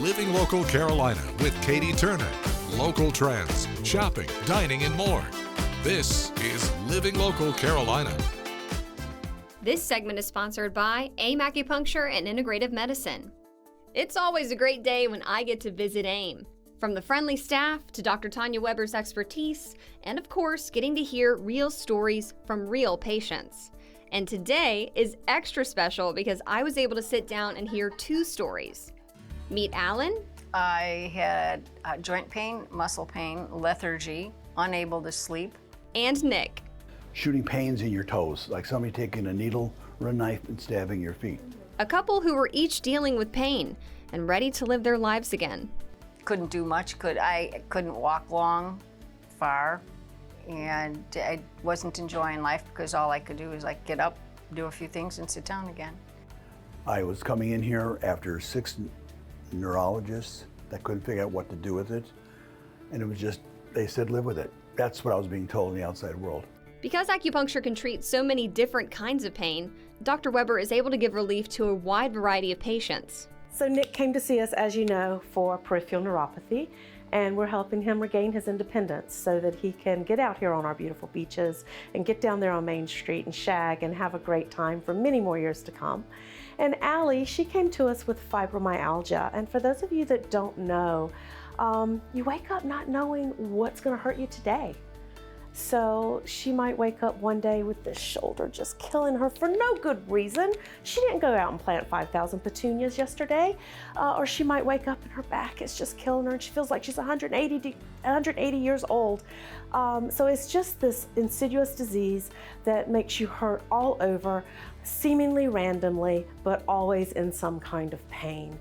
Living Local Carolina with Katie Turner. Local trends, shopping, dining, and more. This is Living Local Carolina. This segment is sponsored by AIM Acupuncture and Integrative Medicine. It's always a great day when I get to visit AIM. From the friendly staff to Dr. Tanya Weber's expertise, and of course, getting to hear real stories from real patients. And today is extra special because I was able to sit down and hear two stories. Meet Alan. I had joint pain, muscle pain, lethargy, unable to sleep. And Nick. Shooting pains in your toes, like somebody taking a needle or a knife and stabbing your feet. A couple who were each dealing with pain and ready to live their lives again. Couldn't do much. I couldn't walk long, far, and I wasn't enjoying life because all I could do was like get up, do a few things, and sit down again. I was coming in here after 6 neurologists that couldn't figure out what to do with it, and it was just, they said live with it. That's what I was being told in the outside world. Because acupuncture can treat so many different kinds of pain, Dr. Weber is able to give relief to a wide variety of patients. So Nick came to see us, as you know, for peripheral neuropathy, and we're helping him regain his independence so that he can get out here on our beautiful beaches and get down there on Main Street and shag and have a great time for many more years to come. And Allie, she came to us with fibromyalgia, and for those of you that don't know, you wake up not knowing what's going to hurt you today. So she might wake up one day with this shoulder just killing her for no good reason. She didn't go out and plant 5,000 petunias yesterday. Or she might wake up and her back is just killing her and she feels like she's 180 years old. So it's just this insidious disease that makes you hurt all over, seemingly randomly, but always in some kind of pain.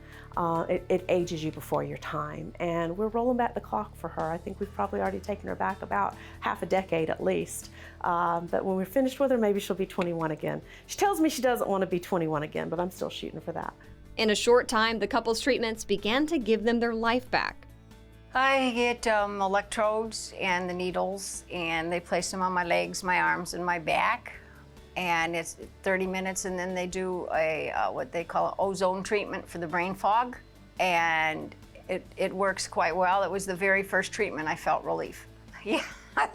It ages you before your time, and we're rolling back the clock for her. I think we've probably already taken her back about half a decade at least. But when we're finished with her, maybe she'll be 21 again. She tells me she doesn't want to be 21 again, but I'm still shooting for that. In a short time, the couple's treatments began to give them their life back. I get electrodes and the needles, and they place them on my legs, my arms, and my back. And it's 30 minutes, and then they do a what they call an ozone treatment for the brain fog, and it works quite well. It was the very first treatment I felt relief. Yeah,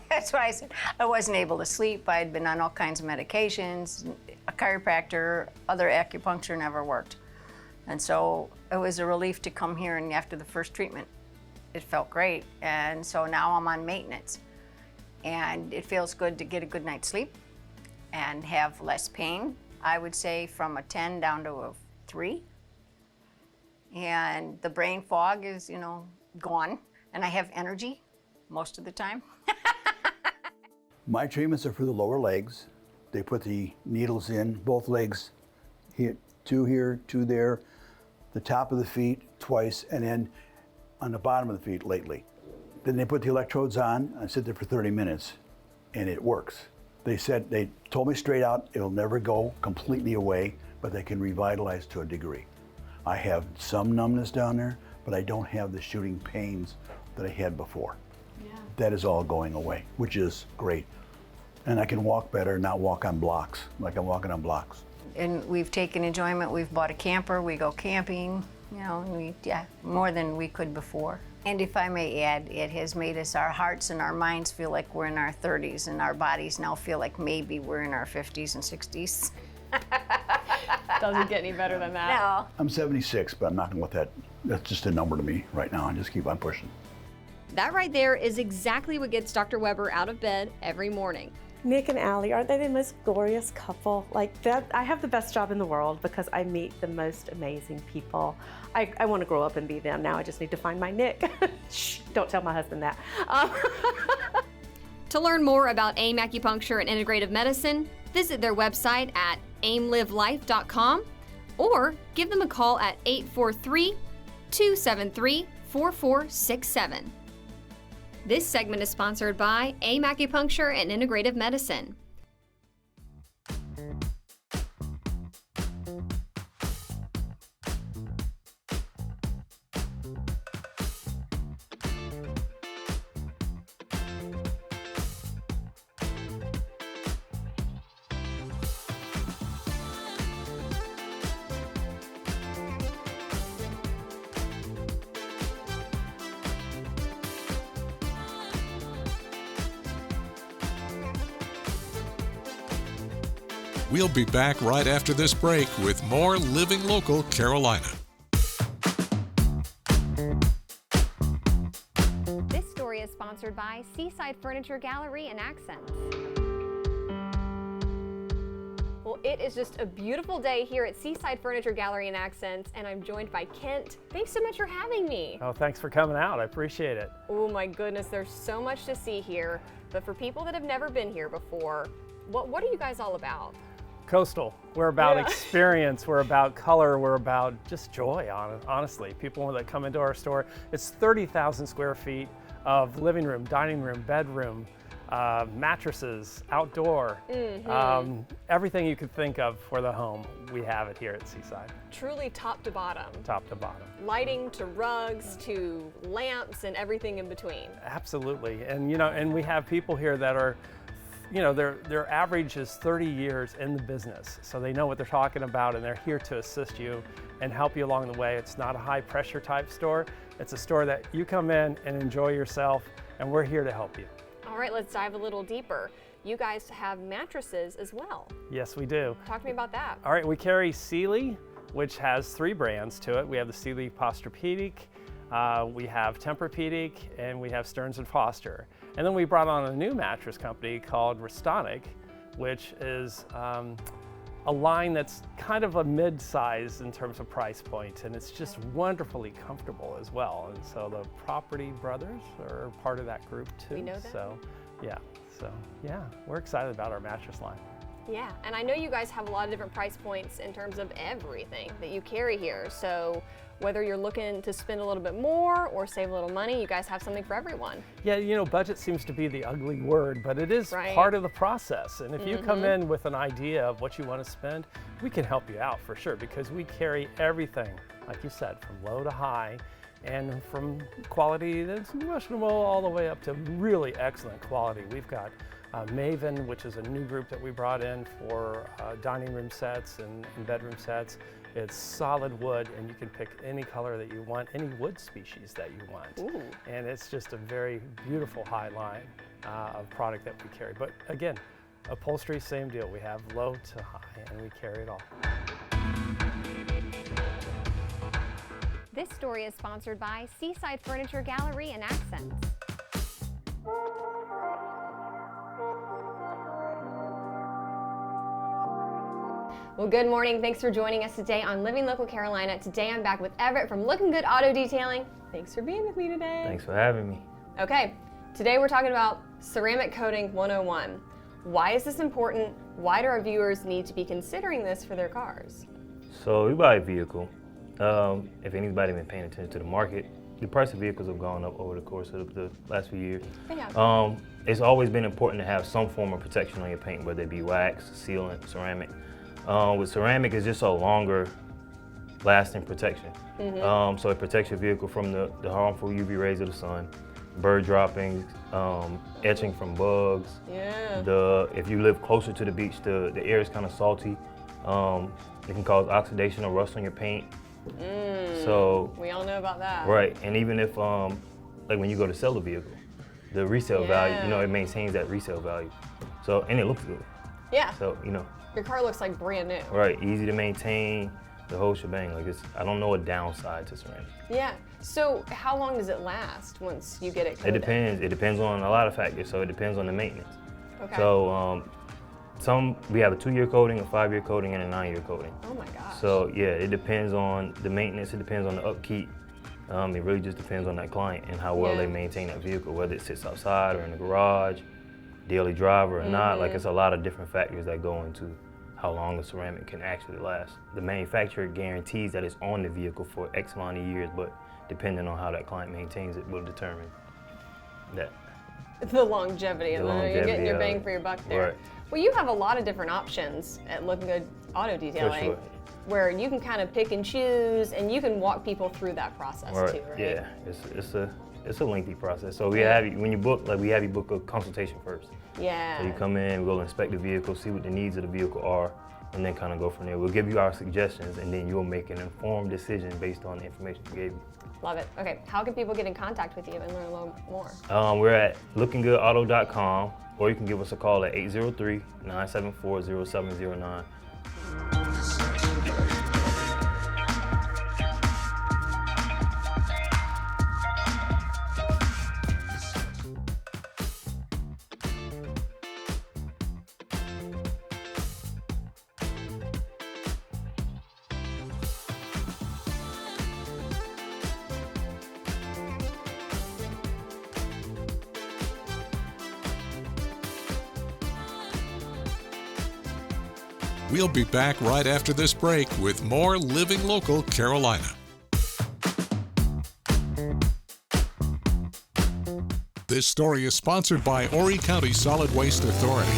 that's what I said. I wasn't able to sleep. I had been on all kinds of medications, a chiropractor, other acupuncture never worked. And so it was a relief to come here, and after the first treatment, it felt great. And so now I'm on maintenance, and it feels good to get a good night's sleep and have less pain. I would say from a 10 down to a 3. And the brain fog is, gone. And I have energy most of the time. My treatments are for the lower legs. They put the needles in both legs, here, 2 here, 2 there, the top of the feet twice, and then on the bottom of the feet lately. Then they put the electrodes on. I sit there for 30 minutes, and it works. They told me straight out, it'll never go completely away, but they can revitalize to a degree. I have some numbness down there, but I don't have the shooting pains that I had before. Yeah. That is all going away, which is great. And I can walk better, not walk on blocks, like I'm walking on blocks. And we've taken enjoyment. We've bought a camper, we go camping, more than we could before. And if I may add, it has made our hearts and our minds feel like we're in our 30s, and our bodies now feel like maybe we're in our 50s and 60s. Doesn't get any better than that. No. I'm 76, but I'm not gonna let that, that's just a number to me right now. I just keep on pushing. That right there is exactly what gets Dr. Weber out of bed every morning. Nick and Allie, aren't they the most glorious couple? Like that, I have the best job in the world because I meet the most amazing people. I want to grow up and be them. Now I just need to find my Nick. Shh, don't tell my husband that. To learn more about AIM Acupuncture and Integrative Medicine, visit their website at aimlivelife.com or give them a call at 843-273-4467. This segment is sponsored by AIM Acupuncture and Integrative Medicine. We'll be back right after this break with more Living Local Carolina. This story is sponsored by Seaside Furniture Gallery and Accents. Well, it is just a beautiful day here at Seaside Furniture Gallery and Accents, and I'm joined by Kent. Thanks so much for having me. Oh, thanks for coming out. I appreciate it. Oh my goodness, there's so much to see here. But for people that have never been here before, what are you guys all about? Coastal. We're about experience. We're about color. We're about just joy, honestly. People that come into our store, it's 30,000 square feet of living room, dining room, bedroom, mattresses, outdoor, everything you could think of for the home, we have it here at Seaside. Truly top to bottom. Top to bottom. Lighting to rugs to lamps and everything in between. Absolutely. And and we have people here that are, their average is 30 years in the business. So they know what they're talking about, and they're here to assist you and help you along the way. It's not a high pressure type store. It's a store that you come in and enjoy yourself, and we're here to help you. All right, let's dive a little deeper. You guys have mattresses as well. Yes, we do. Talk to me about that. All right, we carry Sealy, which has 3 brands to it. We have the Sealy Posturepedic, we have Tempur-Pedic, and we have Stearns & Foster. And then we brought on a new mattress company called Restonic, which is a line that's kind of a mid-size in terms of price point, and it's just wonderfully comfortable as well. And so the Property Brothers are part of that group too. We know that. So yeah, we're excited about our mattress line. Yeah, and I know you guys have a lot of different price points in terms of everything that you carry here. So whether you're looking to spend a little bit more or save a little money, you guys have something for everyone. Yeah, budget seems to be the ugly word, but it is Right. part of the process. And if you come in with an idea of what you want to spend, we can help you out for sure, because we carry everything, like you said, from low to high, and from quality that's questionable all the way up to really excellent quality. We've got Maven, which is a new group that we brought in for dining room sets and bedroom sets. It's solid wood, and you can pick any color that you want, any wood species that you want. Ooh. And it's just a very beautiful high line of product that we carry. But again, upholstery, same deal. We have low to high, and we carry it all. This story is sponsored by Seaside Furniture Gallery and Accents. Well, good morning. Thanks for joining us today on Living Local Carolina. Today I'm back with Everett from Looking Good Auto Detailing. Thanks for being with me today. Thanks for having me. Okay, today we're talking about ceramic coating 101. Why is this important? Why do our viewers need to be considering this for their cars? So we buy a vehicle. If anybody's been paying attention to the market, the price of vehicles have gone up over the course of the last few years. Yeah. It's always been important to have some form of protection on your paint, whether it be wax, sealant, ceramic. With ceramic, it's just a longer lasting protection. So it protects your vehicle from the harmful UV rays of the sun, bird droppings, etching from bugs. Yeah. If you live closer to the beach, the air is kind of salty. It can cause oxidation or rust on your paint. So We all know about that. right, and even if like when you go to sell a vehicle, the resale value, it maintains that resale value. So, and it looks good. Yeah. So, Your car looks like brand new. right, easy to maintain, the whole shebang. Like I don't know a downside to ceramic. Yeah. So how long does it last once you get it It coated? depends. It depends on a lot of factors. So it depends on the maintenance. Okay. So we have a 2-year coating, a 5-year coating, and a 9-year coating. Oh my gosh. So yeah, it depends on the maintenance. It depends on the upkeep. It really just depends on that client and how well they maintain that vehicle, whether it sits outside or in the garage, daily driver or not. Like it's a lot of different factors that go into how long the ceramic can actually last. The manufacturer guarantees that it's on the vehicle for X amount of years, but depending on how that client maintains it will determine that. The longevity, and you're getting your bang for your buck there. Right. Well, you have a lot of different options at Looking Good Auto Detailing, sure. where you can kind of pick and choose, and you can walk people through that process too, right? Yeah, it's a lengthy process. So we have you, when you book, we have you book a consultation first. Yeah. So you come in, we'll inspect the vehicle, see what the needs of the vehicle are, and then kind of go from there. We'll give you our suggestions, and then you'll make an informed decision based on the information we gave you. Love it. Okay, how can people get in contact with you and learn a little more? We're at lookinggoodauto.com, or you can give us a call at 803-974-0709. We'll be back right after this break with more Living Local Carolina. This story is sponsored by Horry County Solid Waste Authority.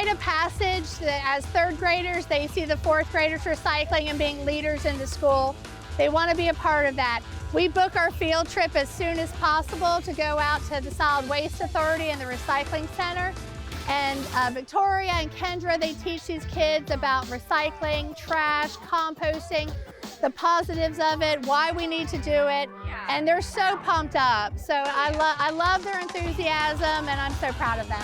rite of passage that as third graders, they see the fourth graders recycling and being leaders in the school. They want to be a part of that. We book our field trip as soon as possible to go out to the Solid Waste Authority and the Recycling Center. And Victoria and Kendra, they teach these kids about recycling, trash, composting, the positives of it, why we need to do it, and they're so pumped up. So I love their enthusiasm, and I'm so proud of them.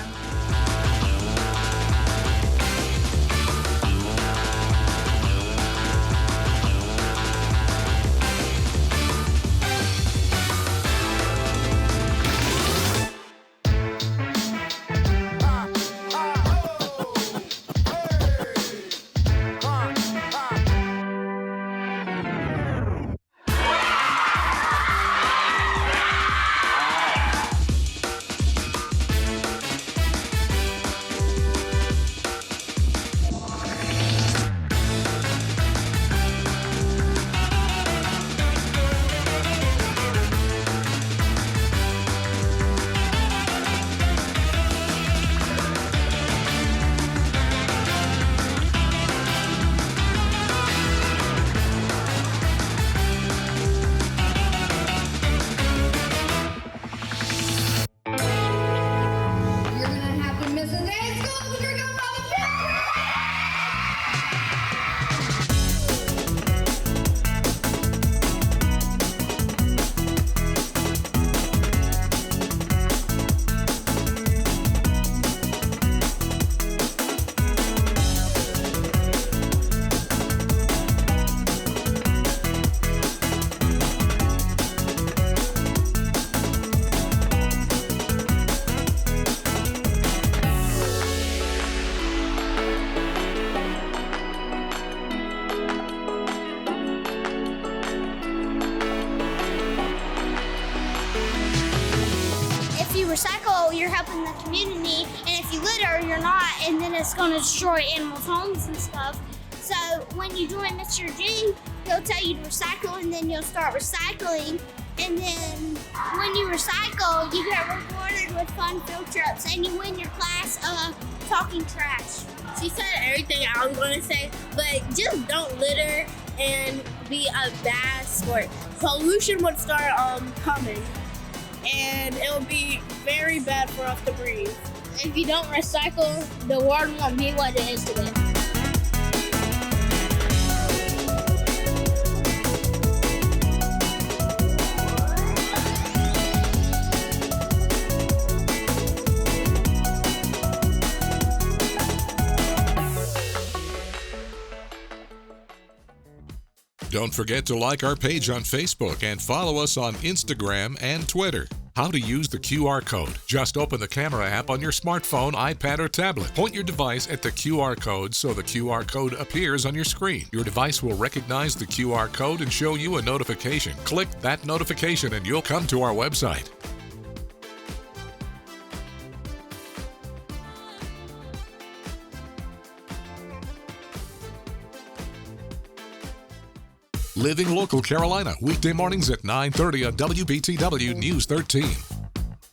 Recycle, you're helping the community, and if you litter, you're not, and then it's going to destroy animals' homes and stuff. So when you join Mr. G, he'll tell you to recycle, and then you'll start recycling, and then when you recycle, you get rewarded with fun field trips, and you win your class talking trash. She said everything I was going to say, but just don't litter and be a bad sport. Pollution would start coming. and it'll be very bad for us to breathe. If you don't recycle, the world won't be what it is today. Don't forget to like our page on Facebook and follow us on Instagram and Twitter. How to use the QR code. Just open the camera app on your smartphone, iPad, or tablet. Point your device at the QR code so the QR code appears on your screen. Your device will recognize the QR code and show you a notification. Click that notification and you'll come to our website. Living Local Carolina, weekday mornings at 9:30 on WBTW News 13.